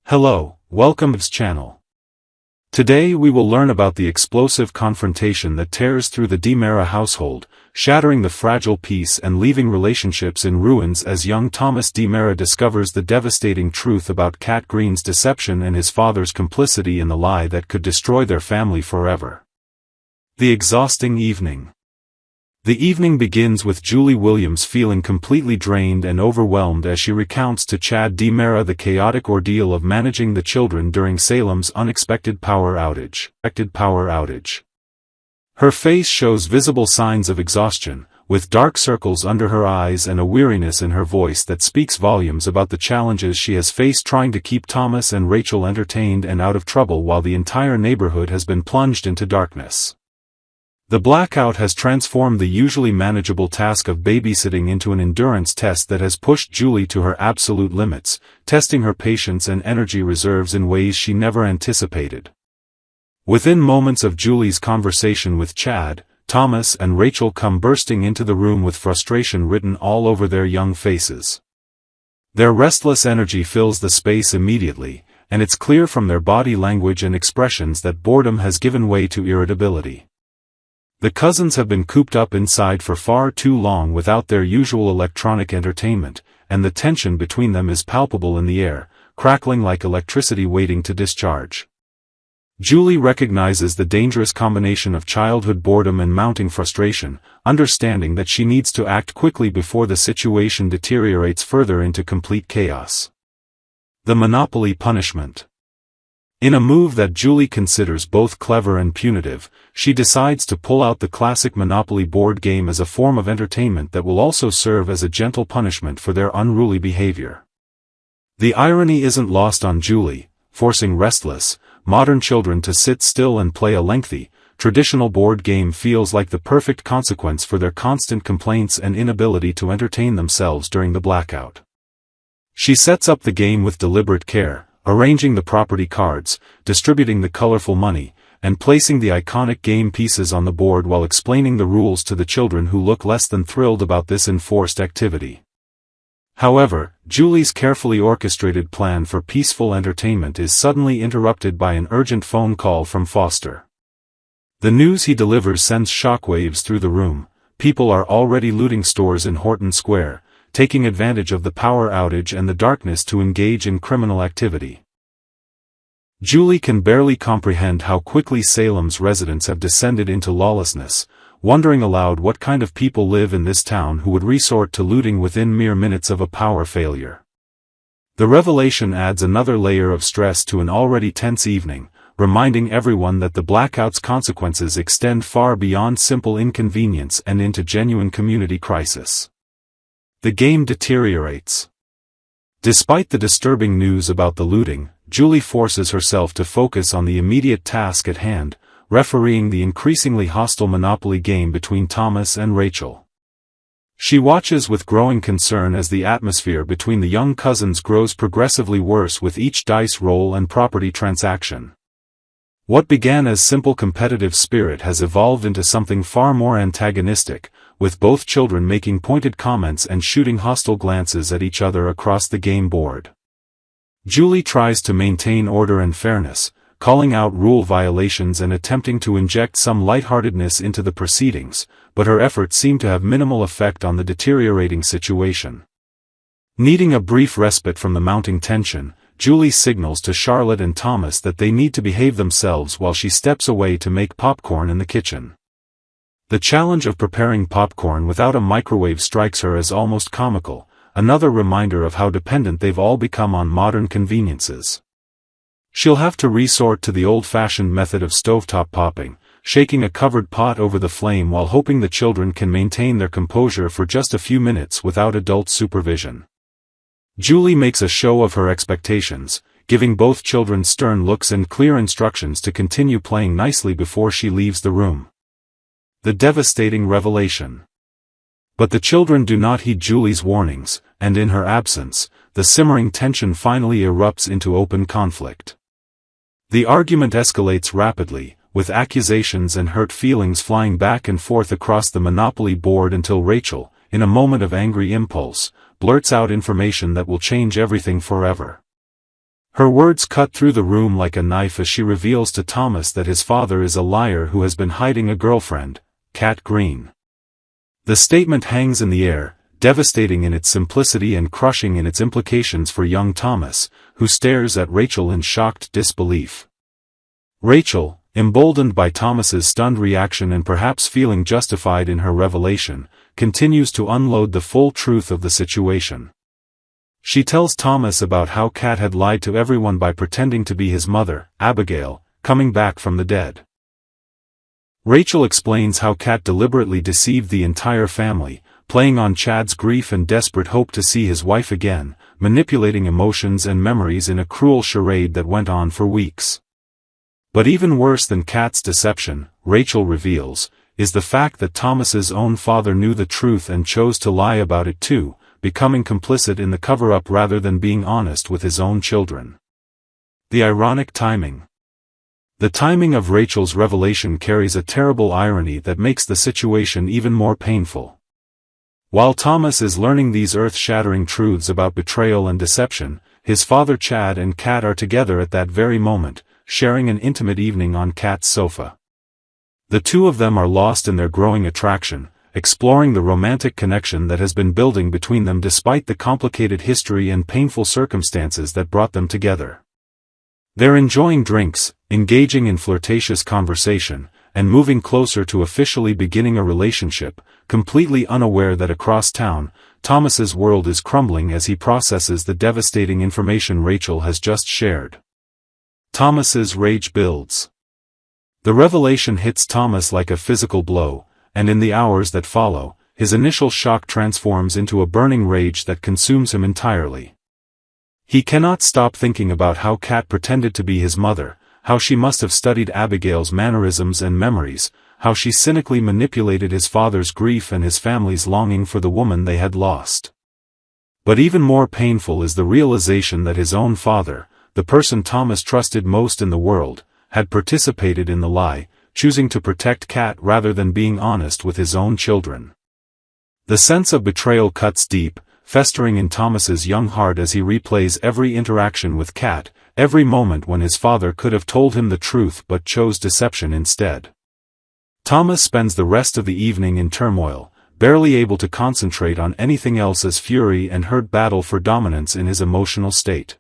Hello, welcome to this channel. Today we will learn about the explosive confrontation that tears through the DiMera household, shattering the fragile peace and leaving relationships in ruins as young Thomas DiMera discovers the devastating truth about Cat Green's deception and his father's complicity in the lie that could destroy their family forever. The exhausting evening. The evening begins with Julie Williams feeling completely drained and overwhelmed as she recounts to Chad DiMera the chaotic ordeal of managing the children during Salem's unexpected power outage. Her face shows visible signs of exhaustion, with dark circles under her eyes and a weariness in her voice that speaks volumes about the challenges she has faced trying to keep Thomas and Rachel entertained and out of trouble while the entire neighborhood has been plunged into darkness. The blackout has transformed the usually manageable task of babysitting into an endurance test that has pushed Julie to her absolute limits, testing her patience and energy reserves in ways she never anticipated. Within moments of Julie's conversation with Chad, Thomas and Rachel come bursting into the room with frustration written all over their young faces. Their restless energy fills the space immediately, and it's clear from their body language and expressions that boredom has given way to irritability. The cousins have been cooped up inside for far too long without their usual electronic entertainment, and the tension between them is palpable in the air, crackling like electricity waiting to discharge. Julie recognizes the dangerous combination of childhood boredom and mounting frustration, understanding that she needs to act quickly before the situation deteriorates further into complete chaos. The Monopoly punishment. In a move that Julie considers both clever and punitive, she decides to pull out the classic Monopoly board game as a form of entertainment that will also serve as a gentle punishment for their unruly behavior. The irony isn't lost on Julie, forcing restless, modern children to sit still and play a lengthy, traditional board game feels like the perfect consequence for their constant complaints and inability to entertain themselves during the blackout. She sets up the game with deliberate care, arranging the property cards, distributing the colorful money, and placing the iconic game pieces on the board while explaining the rules to the children who look less than thrilled about this enforced activity. However, Julie's carefully orchestrated plan for peaceful entertainment is suddenly interrupted by an urgent phone call from Foster. The news he delivers sends shockwaves through the room. People are already looting stores in Horton Square, taking advantage of the power outage and the darkness to engage in criminal activity. Julie can barely comprehend how quickly Salem's residents have descended into lawlessness, wondering aloud what kind of people live in this town who would resort to looting within mere minutes of a power failure. The revelation adds another layer of stress to an already tense evening, reminding everyone that the blackout's consequences extend far beyond simple inconvenience and into genuine community crisis. The game deteriorates. Despite the disturbing news about the looting, Julie forces herself to focus on the immediate task at hand, refereeing the increasingly hostile Monopoly game between Thomas and Rachel. She watches with growing concern as the atmosphere between the young cousins grows progressively worse with each dice roll and property transaction. What began as simple competitive spirit has evolved into something far more antagonistic, with both children making pointed comments and shooting hostile glances at each other across the game board. Julie tries to maintain order and fairness, calling out rule violations and attempting to inject some lightheartedness into the proceedings, but her efforts seem to have minimal effect on the deteriorating situation. Needing a brief respite from the mounting tension, Julie signals to Charlotte and Thomas that they need to behave themselves while she steps away to make popcorn in the kitchen. The challenge of preparing popcorn without a microwave strikes her as almost comical, another reminder of how dependent they've all become on modern conveniences. She'll have to resort to the old-fashioned method of stovetop popping, shaking a covered pot over the flame while hoping the children can maintain their composure for just a few minutes without adult supervision. Julie makes a show of her expectations, giving both children stern looks and clear instructions to continue playing nicely before she leaves the room. The devastating revelation. But the children do not heed Julie's warnings, and in her absence, the simmering tension finally erupts into open conflict. The argument escalates rapidly, with accusations and hurt feelings flying back and forth across the Monopoly board until Rachel, in a moment of angry impulse, blurts out information that will change everything forever. Her words cut through the room like a knife as she reveals to Thomas that his father is a liar who has been hiding a girlfriend, Kat Green. The statement hangs in the air, devastating in its simplicity and crushing in its implications for young Thomas, who stares at Rachel in shocked disbelief. Rachel, emboldened by Thomas's stunned reaction and perhaps feeling justified in her revelation, continues to unload the full truth of the situation. She tells Thomas about how Kat had lied to everyone by pretending to be his mother, Abigail, coming back from the dead. Rachel explains how Kat deliberately deceived the entire family, playing on Chad's grief and desperate hope to see his wife again, manipulating emotions and memories in a cruel charade that went on for weeks. But even worse than Kat's deception, Rachel reveals, is the fact that Thomas's own father knew the truth and chose to lie about it too, becoming complicit in the cover-up rather than being honest with his own children. The ironic timing. The timing of Rachel's revelation carries a terrible irony that makes the situation even more painful. While Thomas is learning these earth-shattering truths about betrayal and deception, his father Chad and Kat are together at that very moment, sharing an intimate evening on Kat's sofa. The two of them are lost in their growing attraction, exploring the romantic connection that has been building between them despite the complicated history and painful circumstances that brought them together. They're enjoying drinks, engaging in flirtatious conversation, and moving closer to officially beginning a relationship, completely unaware that across town, Thomas's world is crumbling as he processes the devastating information Rachel has just shared. Thomas's rage builds. The revelation hits Thomas like a physical blow, and in the hours that follow, his initial shock transforms into a burning rage that consumes him entirely. He cannot stop thinking about how Kat pretended to be his mother, how she must have studied Abigail's mannerisms and memories, how she cynically manipulated his father's grief and his family's longing for the woman they had lost. But even more painful is the realization that his own father, the person Thomas trusted most in the world, had participated in the lie, choosing to protect Kat rather than being honest with his own children. The sense of betrayal cuts deep, festering in Thomas's young heart as he replays every interaction with Kat, every moment when his father could have told him the truth but chose deception instead. Thomas spends the rest of the evening in turmoil, barely able to concentrate on anything else as fury and hurt battle for dominance in his emotional state.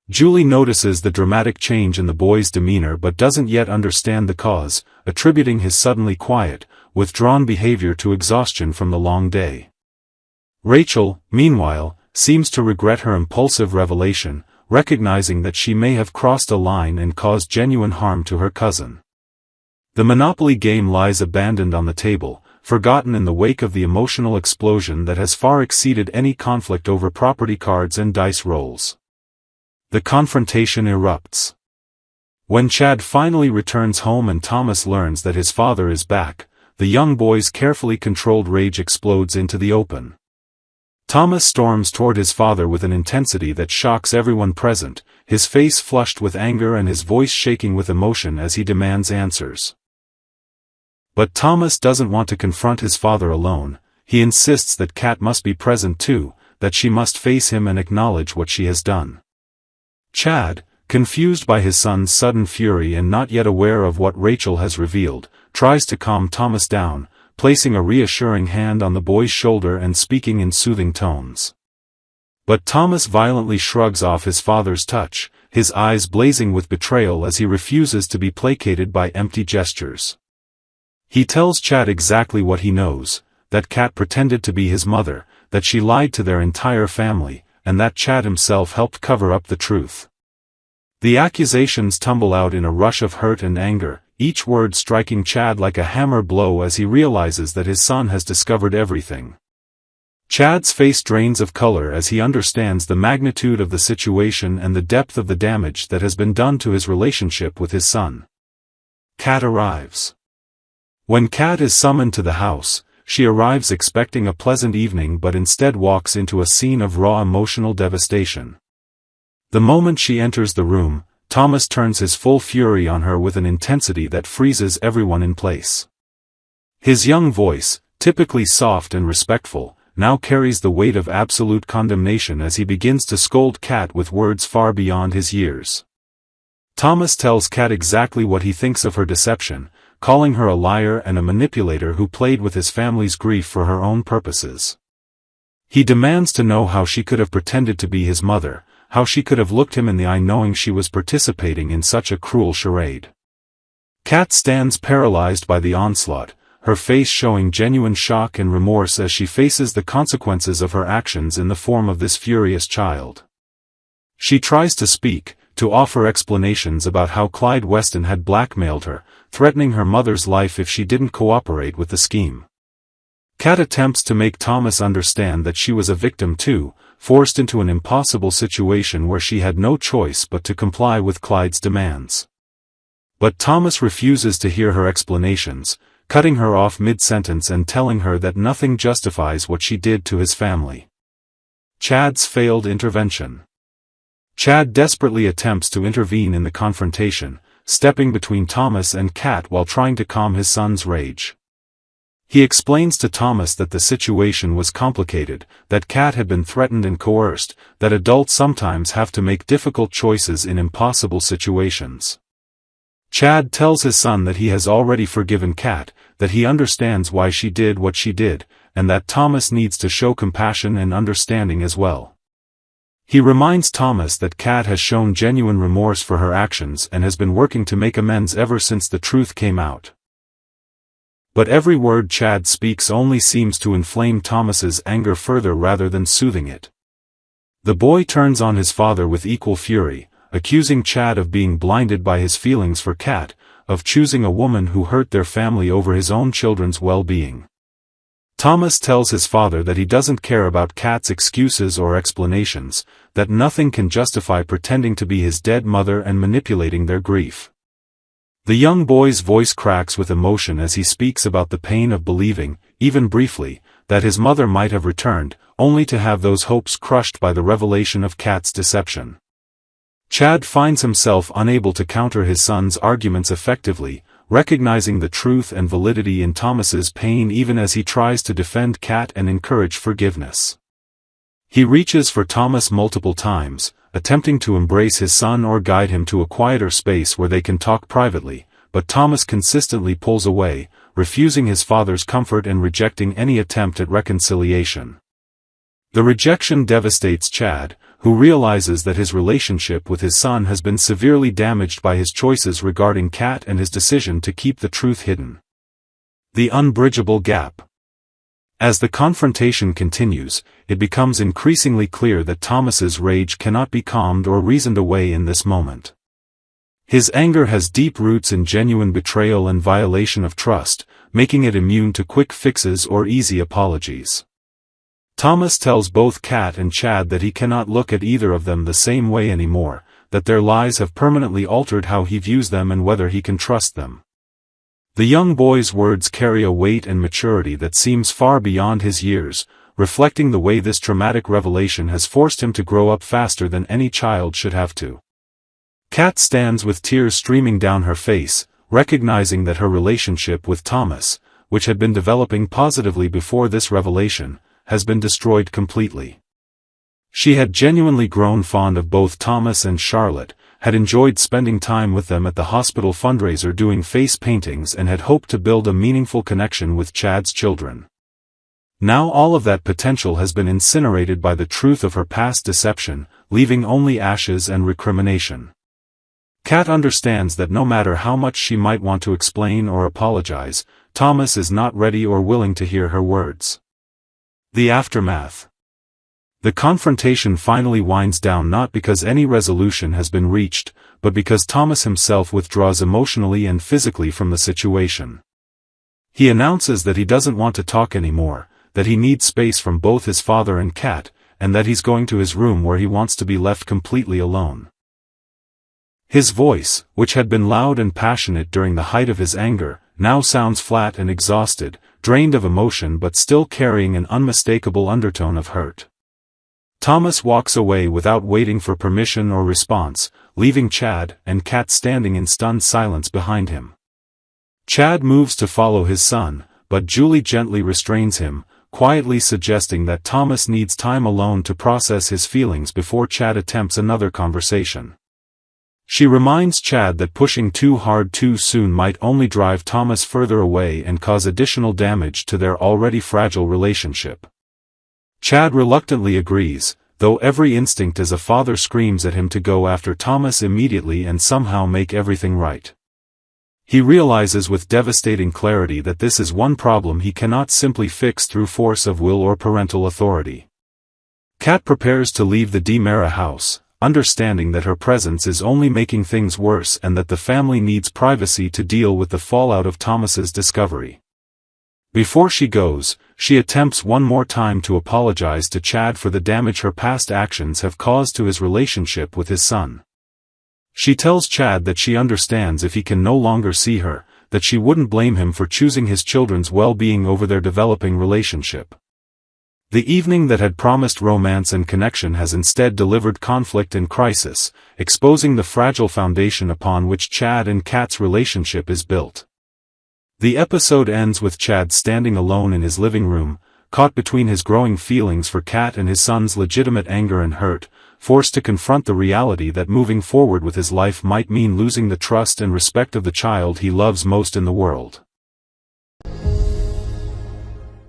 Julie notices the dramatic change in the boy's demeanor but doesn't yet understand the cause, attributing his suddenly quiet, withdrawn behavior to exhaustion from the long day. Rachel, meanwhile, seems to regret her impulsive revelation, recognizing that she may have crossed a line and caused genuine harm to her cousin. The Monopoly game lies abandoned on the table, forgotten in the wake of the emotional explosion that has far exceeded any conflict over property cards and dice rolls. The confrontation erupts. When Chad finally returns home and Thomas learns that his father is back, the young boy's carefully controlled rage explodes into the open. Thomas storms toward his father with an intensity that shocks everyone present, his face flushed with anger and his voice shaking with emotion as he demands answers. But Thomas doesn't want to confront his father alone. He insists that Kat must be present too, that she must face him and acknowledge what she has done. Chad, confused by his son's sudden fury and not yet aware of what Rachel has revealed, tries to calm Thomas down, placing a reassuring hand on the boy's shoulder and speaking in soothing tones. But Thomas violently shrugs off his father's touch, his eyes blazing with betrayal as he refuses to be placated by empty gestures. He tells Chad exactly what he knows, that Kat pretended to be his mother, that she lied to their entire family, and that Chad himself helped cover up the truth. The accusations tumble out in a rush of hurt and anger, each word striking Chad like a hammer blow as he realizes that his son has discovered everything. Chad's face drains of color as he understands the magnitude of the situation and the depth of the damage that has been done to his relationship with his son. Kat arrives. When Kat is summoned to the house, she arrives expecting a pleasant evening but instead walks into a scene of raw emotional devastation. The moment she enters the room, Thomas turns his full fury on her with an intensity that freezes everyone in place. His young voice, typically soft and respectful, now carries the weight of absolute condemnation as he begins to scold Kat with words far beyond his years. Thomas tells Kat exactly what he thinks of her deception, calling her a liar and a manipulator who played with his family's grief for her own purposes. He demands to know how she could have pretended to be his mother, how she could have looked him in the eye knowing she was participating in such a cruel charade. Kat stands paralyzed by the onslaught, her face showing genuine shock and remorse as she faces the consequences of her actions in the form of this furious child. She tries to speak, to offer explanations about how Clyde Weston had blackmailed her, threatening her mother's life if she didn't cooperate with the scheme. Kat attempts to make Thomas understand that she was a victim too, forced into an impossible situation where she had no choice but to comply with Clyde's demands. But Thomas refuses to hear her explanations, cutting her off mid-sentence and telling her that nothing justifies what she did to his family. Chad's failed intervention. Chad desperately attempts to intervene in the confrontation, stepping between Thomas and Kat while trying to calm his son's rage. He explains to Thomas that the situation was complicated, that Kat had been threatened and coerced, that adults sometimes have to make difficult choices in impossible situations. Chad tells his son that he has already forgiven Kat, that he understands why she did what she did, and that Thomas needs to show compassion and understanding as well. He reminds Thomas that Kat has shown genuine remorse for her actions and has been working to make amends ever since the truth came out. But every word Chad speaks only seems to inflame Thomas's anger further rather than soothing it. The boy turns on his father with equal fury, accusing Chad of being blinded by his feelings for Kat, of choosing a woman who hurt their family over his own children's well-being. Thomas tells his father that he doesn't care about Kat's excuses or explanations, that nothing can justify pretending to be his dead mother and manipulating their grief. The young boy's voice cracks with emotion as he speaks about the pain of believing, even briefly, that his mother might have returned, only to have those hopes crushed by the revelation of Kat's deception. Chad finds himself unable to counter his son's arguments effectively, recognizing the truth and validity in Thomas's pain even as he tries to defend Kat and encourage forgiveness. He reaches for Thomas multiple times, attempting to embrace his son or guide him to a quieter space where they can talk privately, but Thomas consistently pulls away, refusing his father's comfort and rejecting any attempt at reconciliation. The rejection devastates Chad, who realizes that his relationship with his son has been severely damaged by his choices regarding Kat and his decision to keep the truth hidden. The unbridgeable gap. As the confrontation continues, it becomes increasingly clear that Thomas's rage cannot be calmed or reasoned away in this moment. His anger has deep roots in genuine betrayal and violation of trust, making it immune to quick fixes or easy apologies. Thomas tells both Kat and Chad that he cannot look at either of them the same way anymore, that their lies have permanently altered how he views them and whether he can trust them. The young boy's words carry a weight and maturity that seems far beyond his years, reflecting the way this traumatic revelation has forced him to grow up faster than any child should have to. Kat stands with tears streaming down her face, recognizing that her relationship with Thomas, which had been developing positively before this revelation, has been destroyed completely. She had genuinely grown fond of both Thomas and Charlotte, had enjoyed spending time with them at the hospital fundraiser doing face paintings and had hoped to build a meaningful connection with Chad's children. Now all of that potential has been incinerated by the truth of her past deception, leaving only ashes and recrimination. Kat understands that no matter how much she might want to explain or apologize, Thomas is not ready or willing to hear her words. The aftermath. The confrontation finally winds down not because any resolution has been reached, but because Thomas himself withdraws emotionally and physically from the situation. He announces that he doesn't want to talk anymore, that he needs space from both his father and Kat, and that he's going to his room where he wants to be left completely alone. His voice, which had been loud and passionate during the height of his anger, now sounds flat and exhausted, drained of emotion but still carrying an unmistakable undertone of hurt. Thomas walks away without waiting for permission or response, leaving Chad and Kat standing in stunned silence behind him. Chad moves to follow his son, but Julie gently restrains him, quietly suggesting that Thomas needs time alone to process his feelings before Chad attempts another conversation. She reminds Chad that pushing too hard too soon might only drive Thomas further away and cause additional damage to their already fragile relationship. Chad reluctantly agrees, though every instinct as a father screams at him to go after Thomas immediately and somehow make everything right. He realizes with devastating clarity that this is one problem he cannot simply fix through force of will or parental authority. Kat prepares to leave the DiMera house, understanding that her presence is only making things worse and that the family needs privacy to deal with the fallout of Thomas's discovery. Before she goes, she attempts one more time to apologize to Chad for the damage her past actions have caused to his relationship with his son. She tells Chad that she understands if he can no longer see her, that she wouldn't blame him for choosing his children's well-being over their developing relationship. The evening that had promised romance and connection has instead delivered conflict and crisis, exposing the fragile foundation upon which Chad and Kat's relationship is built. The episode ends with Chad standing alone in his living room, caught between his growing feelings for Kat and his son's legitimate anger and hurt, forced to confront the reality that moving forward with his life might mean losing the trust and respect of the child he loves most in the world.